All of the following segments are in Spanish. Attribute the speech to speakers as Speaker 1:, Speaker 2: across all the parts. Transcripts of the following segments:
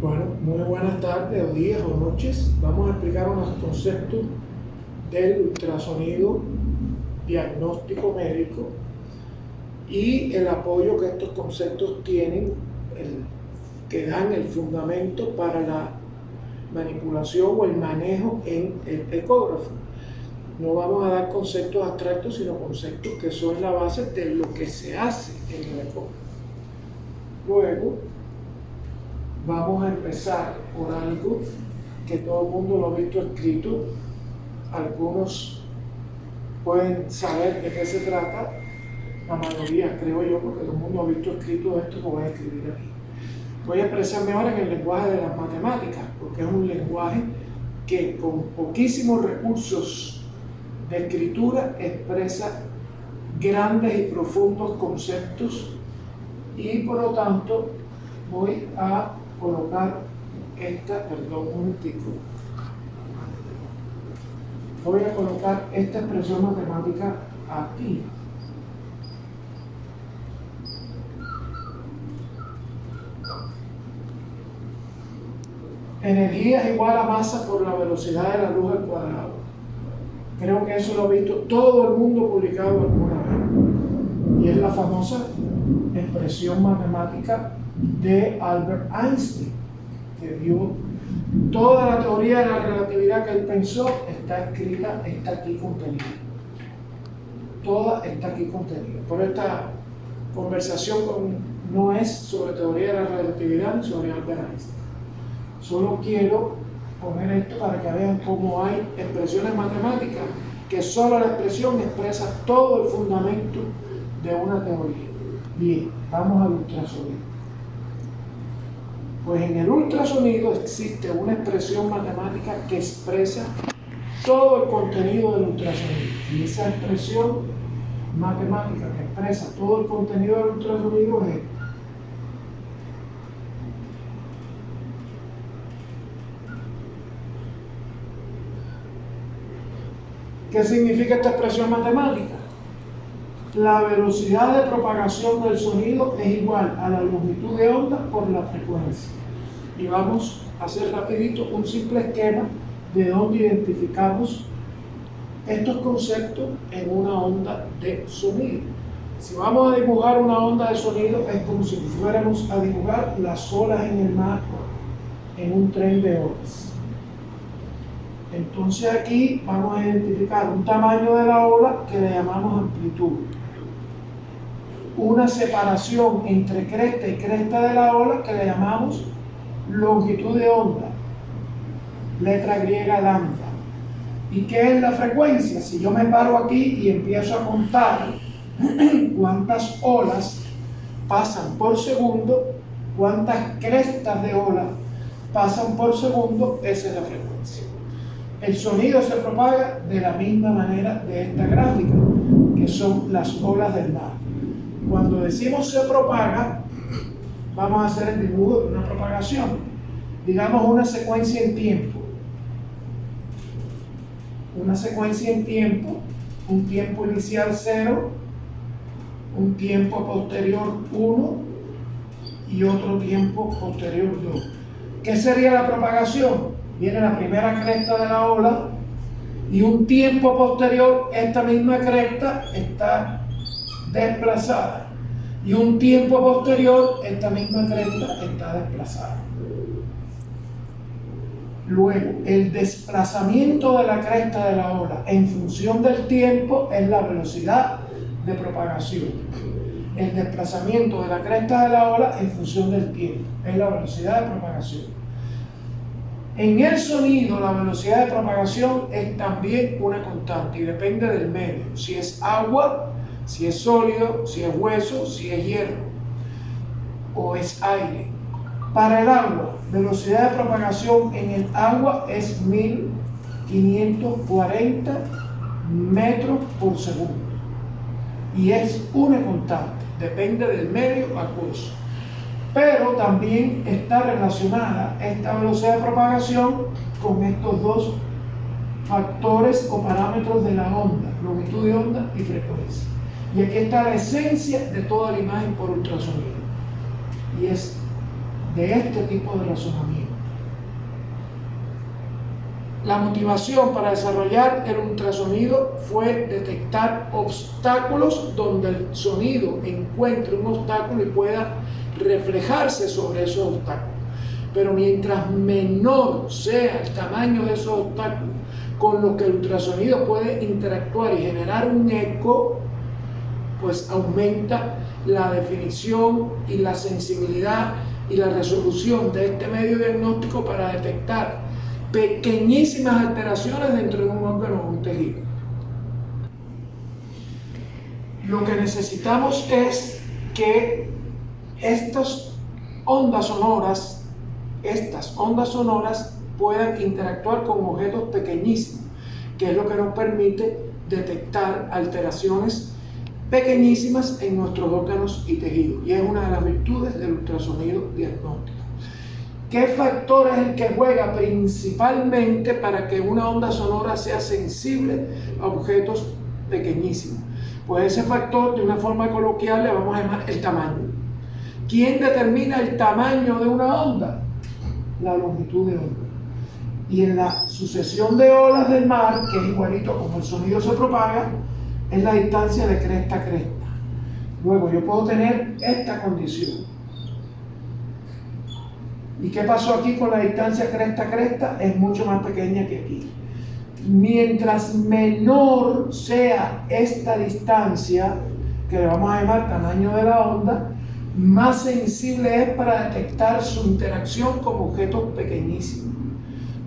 Speaker 1: Bueno, muy buenas tardes o días o noches. Vamos a explicar unos conceptos del ultrasonido diagnóstico médico y el apoyo que estos conceptos tienen, que dan el fundamento para la manipulación o el manejo en el ecógrafo. No vamos a dar conceptos abstractos, sino conceptos que son la base de lo que se hace en el ecógrafo. Luego, vamos a empezar por algo que todo el mundo lo ha visto escrito. Algunos pueden saber de qué se trata, la mayoría creo yo, porque todo el mundo ha visto escrito esto que voy a escribir aquí. Voy a expresarme ahora en el lenguaje de las matemáticas, porque es un lenguaje que con poquísimos recursos de escritura expresa grandes y profundos conceptos, y por lo tanto voy a colocar voy a colocar esta expresión matemática aquí. Energía es igual a masa por la velocidad de la luz al cuadrado. Creo que eso lo ha visto todo el mundo publicado alguna vez. Y es la famosa expresión matemática de Albert Einstein, que dio toda la teoría de la relatividad que él pensó, está escrita, está aquí contenida. Toda está aquí contenida. Por esta conversación no es sobre teoría de la relatividad ni sobre Albert Einstein. Solo quiero poner esto para que vean cómo hay expresiones matemáticas que solo la expresión expresa todo el fundamento de una teoría. Bien, vamos al ultrasonido. Pues en el ultrasonido existe una expresión matemática que expresa todo el contenido del ultrasonido. Y esa expresión matemática que expresa todo el contenido del ultrasonido es esta. ¿Qué significa esta expresión matemática? La velocidad de propagación del sonido es igual a la longitud de onda por la frecuencia. Y vamos a hacer rapidito un simple esquema de donde identificamos estos conceptos en una onda de sonido. Si vamos a dibujar una onda de sonido, es como si fuéramos a dibujar las olas en el mar en un tren de olas. Entonces aquí vamos a identificar un tamaño de la ola que le llamamos amplitud, una separación entre cresta y cresta de la ola que le llamamos longitud de onda, letra griega lambda. ¿Y qué es la frecuencia? Si yo me paro aquí y empiezo a contar cuántas olas pasan por segundo, cuántas crestas de ola pasan por segundo, esa es la frecuencia. El sonido se propaga de la misma manera de esta gráfica, que son las olas del mar. Cuando decimos se propaga, vamos a hacer el dibujo de una propagación. Digamos una secuencia en tiempo. Una secuencia en tiempo, un tiempo inicial 0, un tiempo posterior 1 y otro tiempo posterior 2. ¿Qué sería la propagación? Viene la primera cresta de la ola y un tiempo posterior esta misma cresta está desplazada y un tiempo posterior esta misma cresta está desplazada. Luego, el desplazamiento de la cresta de la ola en función del tiempo es la velocidad de propagación. El desplazamiento de la cresta de la ola en función del tiempo es la velocidad de propagación. En el sonido, la velocidad de propagación es también una constante y depende del medio. Si es agua, si es sólido, si es hueso, si es hierro o es aire. Para el agua, velocidad de propagación en el agua es 1540 metros por segundo. Y es una constante, depende del medio acuoso. Pero también está relacionada esta velocidad de propagación con estos dos factores o parámetros de la onda, longitud de onda y frecuencia. Y aquí está la esencia de toda la imagen por ultrasonido. Y es de este tipo de razonamiento. La motivación para desarrollar el ultrasonido fue detectar obstáculos donde el sonido encuentre un obstáculo y pueda reflejarse sobre esos obstáculos. Pero mientras menor sea el tamaño de esos obstáculos con los que el ultrasonido puede interactuar y generar un eco, pues aumenta la definición y la sensibilidad y la resolución de este medio diagnóstico para detectar pequeñísimas alteraciones dentro de un órgano o un tejido. Lo que necesitamos es que estas ondas sonoras puedan interactuar con objetos pequeñísimos, que es lo que nos permite detectar alteraciones pequeñísimas en nuestros órganos y tejidos, y es una de las virtudes del ultrasonido diagnóstico. ¿Qué factor es el que juega principalmente para que una onda sonora sea sensible a objetos pequeñísimos? Pues ese factor, de una forma coloquial, le vamos a llamar el tamaño. ¿Quién determina el tamaño de una onda? La longitud de onda. Y en la sucesión de olas del mar, que es igualito como el sonido se propaga, es la distancia de cresta a cresta. Luego yo puedo tener esta condición. ¿Y qué pasó aquí con la distancia cresta a cresta? Es mucho más pequeña que aquí. Mientras menor sea esta distancia, que le vamos a llamar tamaño de la onda, más sensible es para detectar su interacción con objetos pequeñísimos.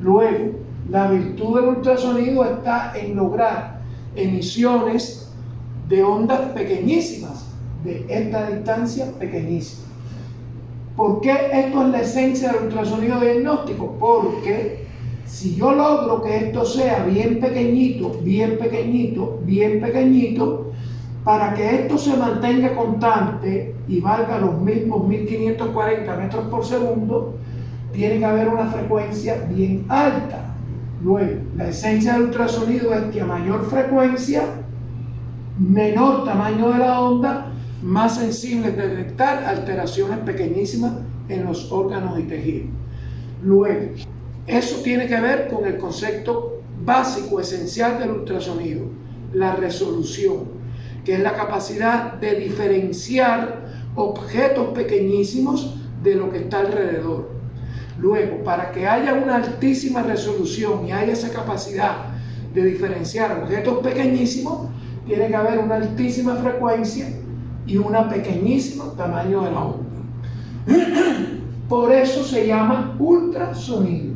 Speaker 1: Luego, la virtud del ultrasonido está en lograr emisiones de ondas pequeñísimas, de esta distancia pequeñísima. ¿Por qué esto es la esencia del ultrasonido diagnóstico? Porque si yo logro que esto sea bien pequeñito, bien pequeñito, bien pequeñito, para que esto se mantenga constante y valga los mismos 1540 metros por segundo, tiene que haber una frecuencia bien alta. Luego, la esencia del ultrasonido es que a mayor frecuencia, menor tamaño de la onda, más sensible de detectar alteraciones pequeñísimas en los órganos y tejidos. Luego, eso tiene que ver con el concepto básico, esencial del ultrasonido, la resolución, que es la capacidad de diferenciar objetos pequeñísimos de lo que está alrededor. Luego, para que haya una altísima resolución y haya esa capacidad de diferenciar objetos pequeñísimos, tiene que haber una altísima frecuencia y un pequeñísimo tamaño de la onda. Por eso se llama ultrasonido,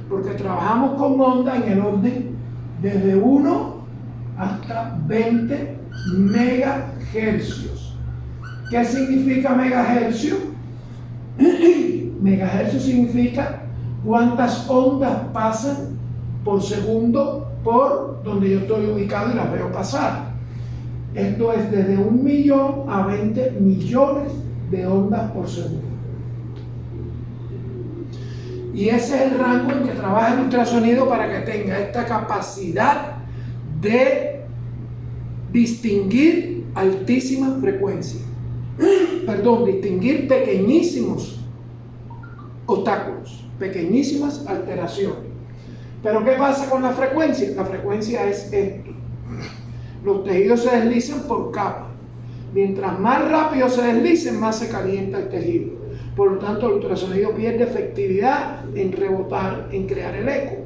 Speaker 1: porque trabajamos con ondas en el orden desde 1 hasta 20 megahercios. ¿Qué significa megahercio? Megahercio significa cuántas ondas pasan por segundo por donde yo estoy ubicado y las veo pasar. Esto es desde 1 millón a 20 millones de ondas por segundo. Y ese es el rango en que trabaja el ultrasonido para que tenga esta capacidad de distinguir altísimas frecuencias. Distinguir pequeñísimos obstáculos, pequeñísimas alteraciones. Pero ¿qué pasa con la frecuencia? La frecuencia es esto. Los tejidos se deslizan por capas. Mientras más rápido se deslicen, más se calienta el tejido. Por lo tanto, el ultrasonido pierde efectividad en rebotar, en crear el eco.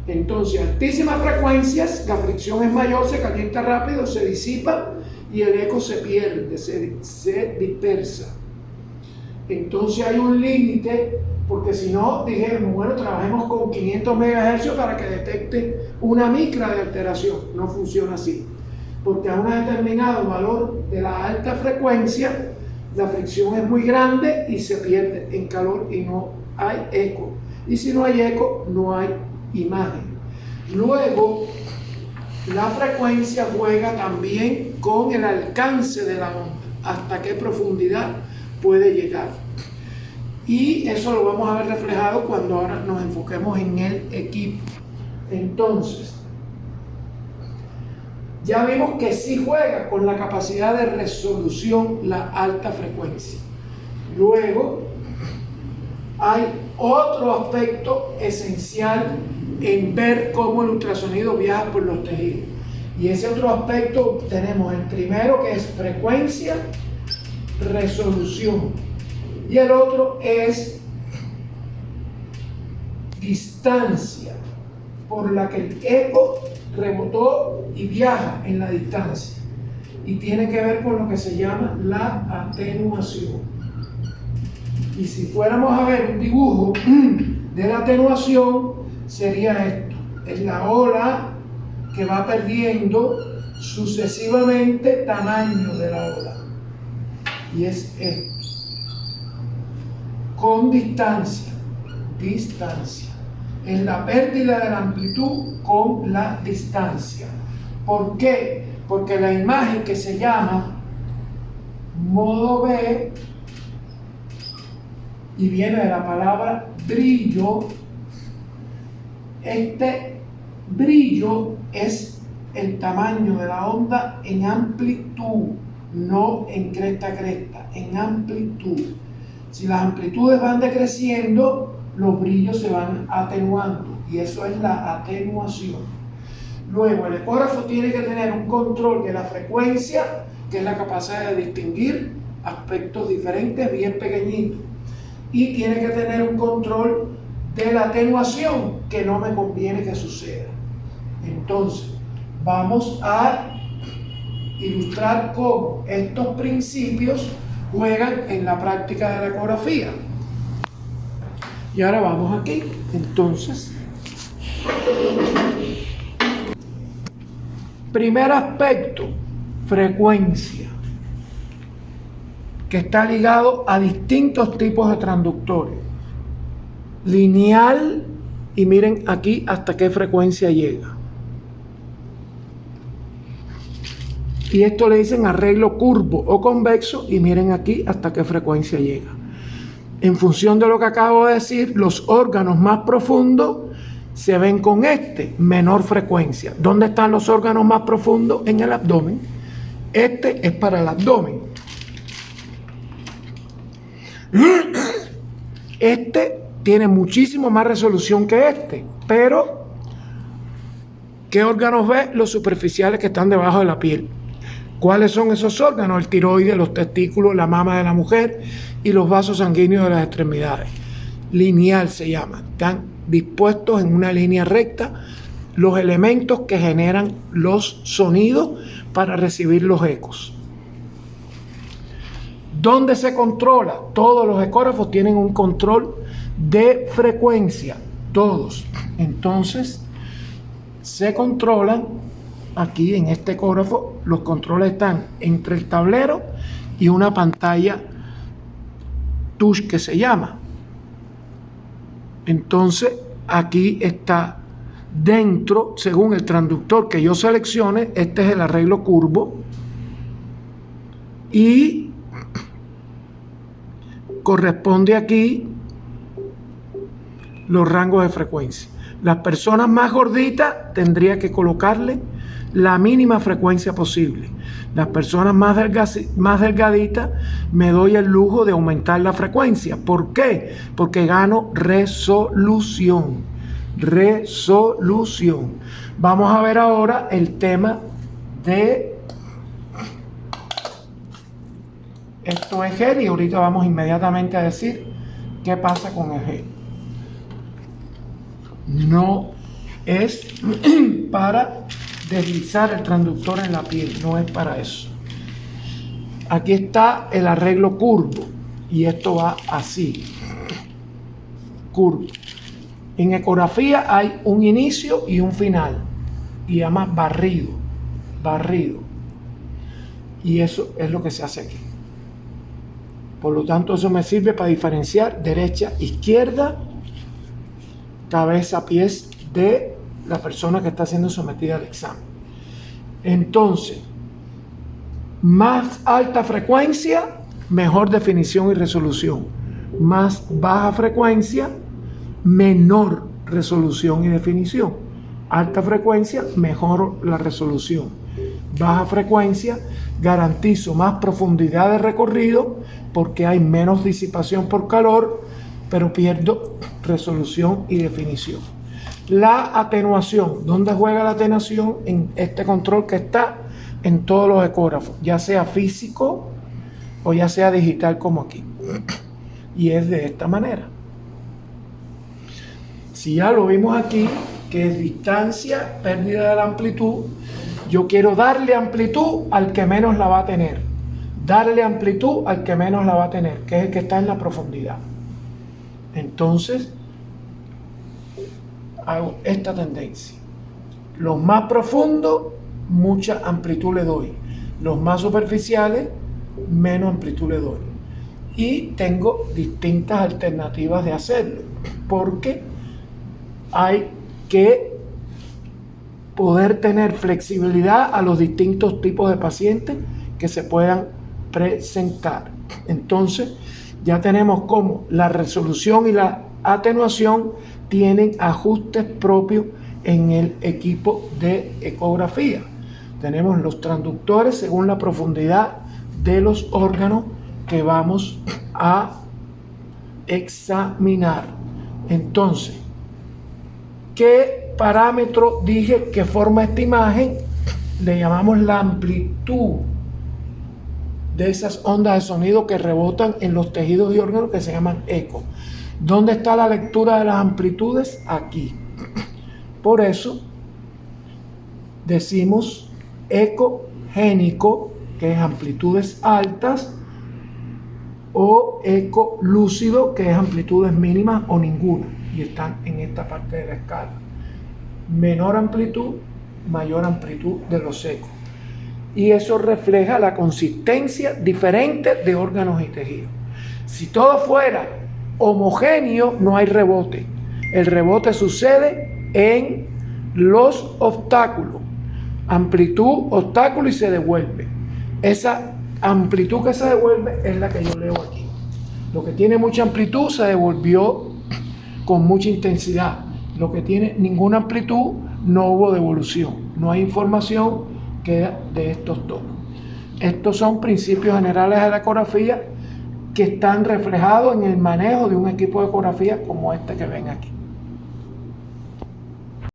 Speaker 1: Entonces, altísimas frecuencias, la fricción es mayor, se calienta rápido, se disipa y el eco se pierde, se dispersa. Entonces hay un límite, porque si no, dijéramos, bueno, trabajemos con 500 MHz para que detecte una micra de alteración. No funciona así, porque a un determinado valor de la alta frecuencia, la fricción es muy grande y se pierde en calor y no hay eco. Y si no hay eco, no hay imagen. Luego, la frecuencia juega también con el alcance de la onda, hasta qué profundidad puede llegar. Y eso lo vamos a ver reflejado cuando ahora nos enfoquemos en el equipo. Entonces, ya vimos que sí juega con la capacidad de resolución la alta frecuencia. Luego, hay otro aspecto esencial en ver cómo el ultrasonido viaja por los tejidos. Y ese otro aspecto tenemos el primero, que es frecuencia, resolución. Y el otro es distancia, por la que el eco rebotó y viaja en la distancia. Y tiene que ver con lo que se llama la atenuación. Y si fuéramos a ver un dibujo de la atenuación, sería esto. Es la ola que va perdiendo sucesivamente tamaño de la ola. Y es esto. Con distancia. Es la pérdida de la amplitud con la distancia. ¿Por qué? Porque la imagen que se llama modo B y viene de la palabra brillo, este brillo es el tamaño de la onda en amplitud, no en cresta, en amplitud. Si las amplitudes van decreciendo, los brillos se van atenuando y eso es la atenuación. Luego el ecógrafo tiene que tener un control de la frecuencia, que es la capacidad de distinguir aspectos diferentes bien pequeñitos, y tiene que tener un control de la atenuación, que no me conviene que suceda. Entonces vamos a ilustrar cómo estos principios juegan en la práctica de la ecografía. Y ahora vamos aquí. Entonces, primer aspecto, frecuencia, que está ligado a distintos tipos de transductores. Lineal, y miren aquí hasta qué frecuencia llega. Y esto le dicen arreglo curvo o convexo, y miren aquí hasta qué frecuencia llega. En función de lo que acabo de decir, los órganos más profundos se ven con menor frecuencia. ¿Dónde están los órganos más profundos? En el abdomen. Este es para el abdomen. Este tiene muchísimo más resolución que este, pero ¿qué órganos ve? Los superficiales que están debajo de la piel. ¿Cuáles son esos órganos? El tiroides, los testículos, la mama de la mujer y los vasos sanguíneos de las extremidades. Lineal se llama. Están dispuestos en una línea recta los elementos que generan los sonidos para recibir los ecos. ¿Dónde se controla? Todos los ecógrafos tienen un control de frecuencia. Todos. Entonces, se controlan aquí en este ecógrafo. Los controles están entre el tablero y una pantalla touch que se llama. Entonces, aquí está dentro, según el transductor que yo seleccione, este es el arreglo curvo. Y corresponde aquí los rangos de frecuencia. Las personas más gorditas tendría que colocarle la mínima frecuencia posible. Las personas más delgaditas me doy el lujo de aumentar la frecuencia. ¿Por qué? Porque gano resolución. Resolución. Vamos a ver ahora el tema de esto es gel, y ahorita vamos inmediatamente a decir qué pasa con el gel. No es para deslizar el transductor en la piel, no es para eso. Aquí está el arreglo curvo y esto va así, curvo. En ecografía hay un inicio y un final, y llama barrido, y eso es lo que se hace aquí. Por lo tanto, eso me sirve para diferenciar derecha, izquierda, cabeza, pies de la persona que está siendo sometida al examen. Entonces, más alta frecuencia, mejor definición y resolución. Más baja frecuencia, menor resolución y definición. Alta frecuencia, mejor la resolución. baja frecuencia, garantizo más profundidad de recorrido porque hay menos disipación por calor, pero pierdo resolución y definición. La atenuación, ¿dónde juega la atenuación? En este control que está en todos los ecógrafos, ya sea físico o ya sea digital como aquí. Y es de esta manera. Si ya lo vimos aquí, que es distancia, pérdida de la amplitud, yo quiero darle amplitud al que menos la va a tener. Darle amplitud al que menos la va a tener, que es el que está en la profundidad. Entonces, hago esta tendencia. Los más profundos, mucha amplitud le doy. Los más superficiales, menos amplitud le doy. Y tengo distintas alternativas de hacerlo, porque hay que poder tener flexibilidad a los distintos tipos de pacientes que se puedan presentar. Entonces, ya tenemos cómo la resolución y la atenuación tienen ajustes propios en el equipo de ecografía. Tenemos los transductores según la profundidad de los órganos que vamos a examinar. Entonces, ¿qué parámetro dije que forma esta imagen? Le llamamos la amplitud de esas ondas de sonido que rebotan en los tejidos y órganos, que se llaman eco. ¿Dónde está la lectura de las amplitudes? Aquí. Por eso decimos ecogénico, que es amplitudes altas, o ecolúcido, que es amplitudes mínimas o ninguna, y están en esta parte de la escala. Menor amplitud, mayor amplitud de los ecos. Y eso refleja la consistencia diferente de órganos y tejidos. Si todo fuera homogéneo, no hay rebote. El rebote sucede en los obstáculos. Amplitud, obstáculo y se devuelve. Esa amplitud que se devuelve es la que yo leo aquí. Lo que tiene mucha amplitud se devolvió con mucha intensidad. Lo que tiene ninguna amplitud, no hubo devolución. No hay información que de estos dos. Estos son principios generales de la ecografía que están reflejados en el manejo de un equipo de ecografía como este que ven aquí.